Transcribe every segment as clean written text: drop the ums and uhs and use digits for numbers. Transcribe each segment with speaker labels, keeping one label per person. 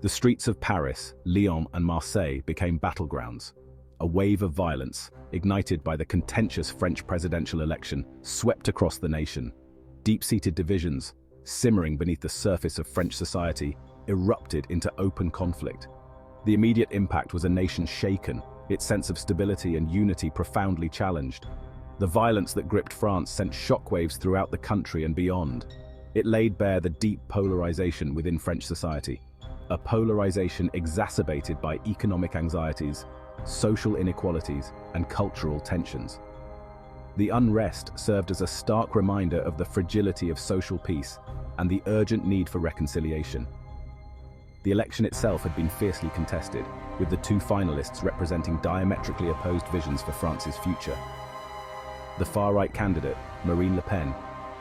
Speaker 1: The streets of Paris, Lyon, and Marseille became battlegrounds. A wave of violence, ignited by the contentious French presidential election, swept across the nation. Deep-seated divisions, simmering beneath the surface of French society, erupted into open conflict. The immediate impact was a nation shaken, its sense of stability and unity profoundly challenged. The violence that gripped France sent shockwaves throughout the country and beyond. It laid bare the deep polarization within French society, a polarization exacerbated by economic anxieties, social inequalities, and cultural tensions. The unrest served as a stark reminder of the fragility of social peace and the urgent need for reconciliation. The election itself had been fiercely contested, with the two finalists representing diametrically opposed visions for France's future. The far-right candidate, Marine Le Pen,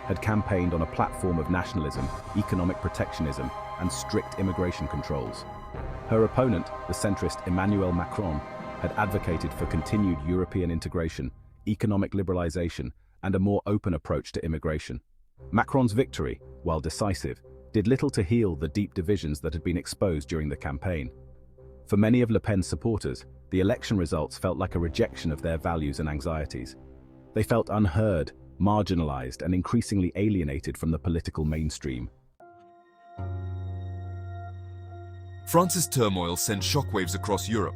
Speaker 1: had campaigned on a platform of nationalism, economic protectionism, and strict immigration controls. Her opponent, the centrist Emmanuel Macron, had advocated for continued European integration, economic liberalization, and a more open approach to immigration. Macron's victory, while decisive, did little to heal the deep divisions that had been exposed during the campaign. For many of Le Pen's supporters, the election results felt like a rejection of their values and anxieties. They felt unheard, marginalized, and increasingly alienated from the political mainstream.
Speaker 2: France's turmoil sent shockwaves across Europe.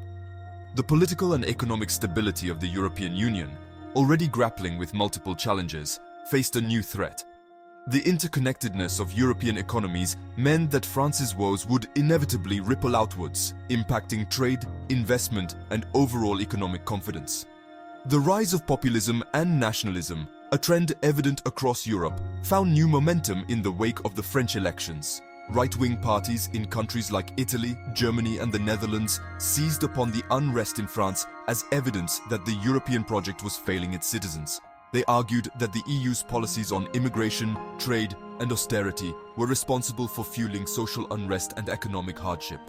Speaker 2: The political and economic stability of the European Union, already grappling with multiple challenges, faced a new threat. The interconnectedness of European economies meant that France's woes would inevitably ripple outwards, impacting trade, investment, and overall economic confidence. The rise of populism and nationalism, a trend evident across Europe, found new momentum in the wake of the French elections. Right-wing parties in countries like Italy, Germany, and the Netherlands seized upon the unrest in France as evidence that the European project was failing its citizens. They argued that the EU's policies on immigration, trade, and austerity were responsible for fueling social unrest and economic hardship.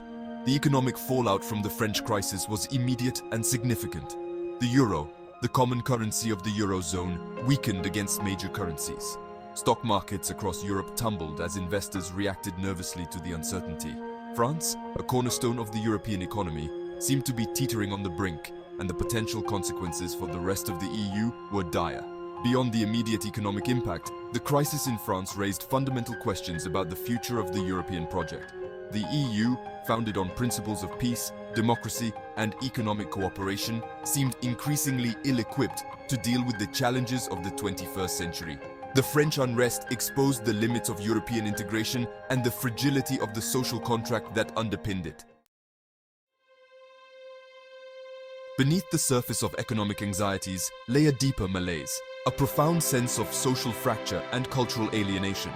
Speaker 2: The economic fallout from the French crisis was immediate and significant. The euro, the common currency of the Eurozone, weakened against major currencies. Stock markets across Europe tumbled as investors reacted nervously to the uncertainty. France, a cornerstone of the European economy, seemed to be teetering on the brink, and the potential consequences for the rest of the EU were dire. Beyond the immediate economic impact, the crisis in France raised fundamental questions about the future of the European project. The EU, founded on principles of peace, democracy, and economic cooperation, seemed increasingly ill-equipped to deal with the challenges of the 21st century. The French unrest exposed the limits of European integration and the fragility of the social contract that underpinned it. Beneath the surface of economic anxieties lay a deeper malaise, a profound sense of social fracture and cultural alienation.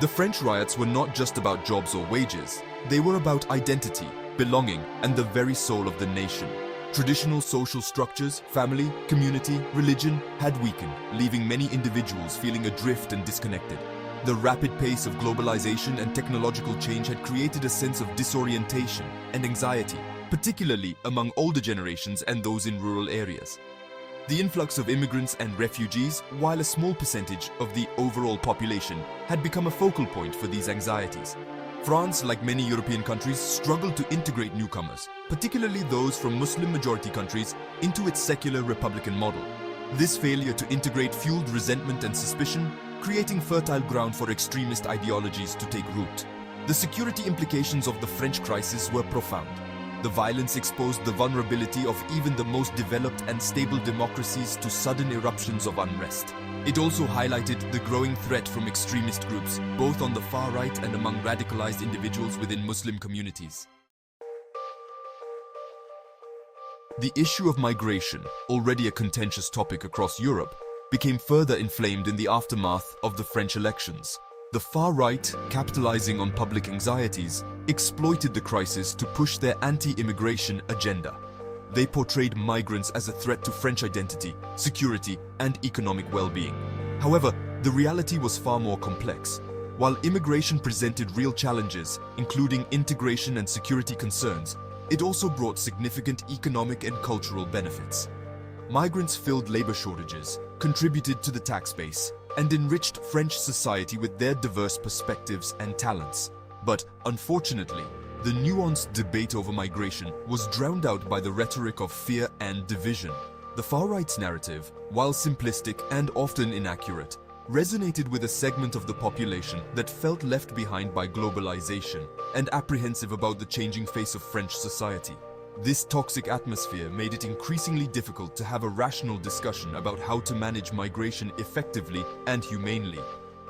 Speaker 2: The French riots were not just about jobs or wages, they were about identity, belonging, and the very soul of the nation. Traditional social structures, family, community, religion had weakened, leaving many individuals feeling adrift and disconnected. The rapid pace of globalization and technological change had created a sense of disorientation and anxiety, particularly among older generations and those in rural areas. The influx of immigrants and refugees, while a small percentage of the overall population, had become a focal point for these anxieties. France, like many European countries, struggled to integrate newcomers, particularly those from Muslim-majority countries, into its secular republican model. This failure to integrate fueled resentment and suspicion, creating fertile ground for extremist ideologies to take root. The security implications of the French crisis were profound. The violence exposed the vulnerability of even the most developed and stable democracies to sudden eruptions of unrest. It also highlighted the growing threat from extremist groups, both on the far right and among radicalized individuals within Muslim communities. The issue of migration, already a contentious topic across Europe, became further inflamed in the aftermath of the French elections. The far right, capitalizing on public anxieties, exploited the crisis to push their anti-immigration agenda. They portrayed migrants as a threat to French identity, security, and economic well-being. However, the reality was far more complex. While immigration presented real challenges, including integration and security concerns, it also brought significant economic and cultural benefits. Migrants filled labor shortages, contributed to the tax base, and enriched French society with their diverse perspectives and talents. But, unfortunately, the nuanced debate over migration was drowned out by the rhetoric of fear and division. The far-right's narrative, while simplistic and often inaccurate, resonated with a segment of the population that felt left behind by globalization and apprehensive about the changing face of French society. This toxic atmosphere made it increasingly difficult to have a rational discussion about how to manage migration effectively and humanely.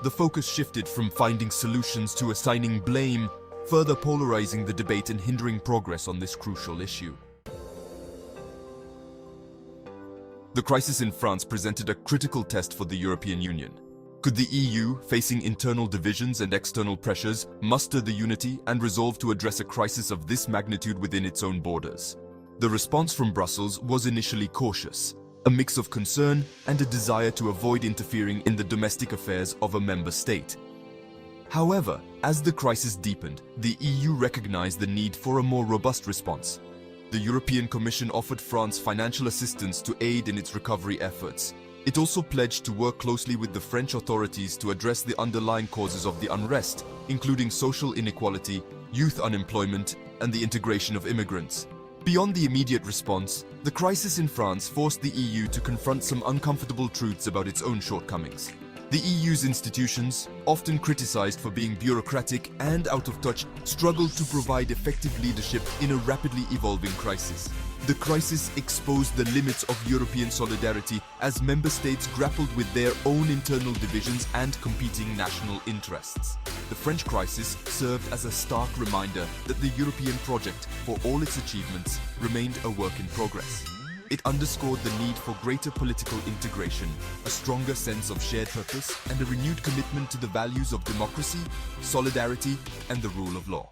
Speaker 2: The focus shifted from finding solutions to assigning blame, further polarizing the debate and hindering progress on this crucial issue. The crisis in France presented a critical test for the European Union. Could the EU, facing internal divisions and external pressures, muster the unity and resolve to address a crisis of this magnitude within its own borders? The response from Brussels was initially cautious, a mix of concern and a desire to avoid interfering in the domestic affairs of a member state. However, as the crisis deepened, the EU recognized the need for a more robust response. The European Commission offered France financial assistance to aid in its recovery efforts. It also pledged to work closely with the French authorities to address the underlying causes of the unrest, including social inequality, youth unemployment, and the integration of immigrants. Beyond the immediate response, the crisis in France forced the EU to confront some uncomfortable truths about its own shortcomings. The EU's institutions, often criticized for being bureaucratic and out of touch, struggled to provide effective leadership in a rapidly evolving crisis. The crisis exposed the limits of European solidarity as member states grappled with their own internal divisions and competing national interests. The French crisis served as a stark reminder that the European project, for all its achievements, remained a work in progress. It underscored the need for greater political integration, a stronger sense of shared purpose, and a renewed commitment to the values of democracy, solidarity, and the rule of law.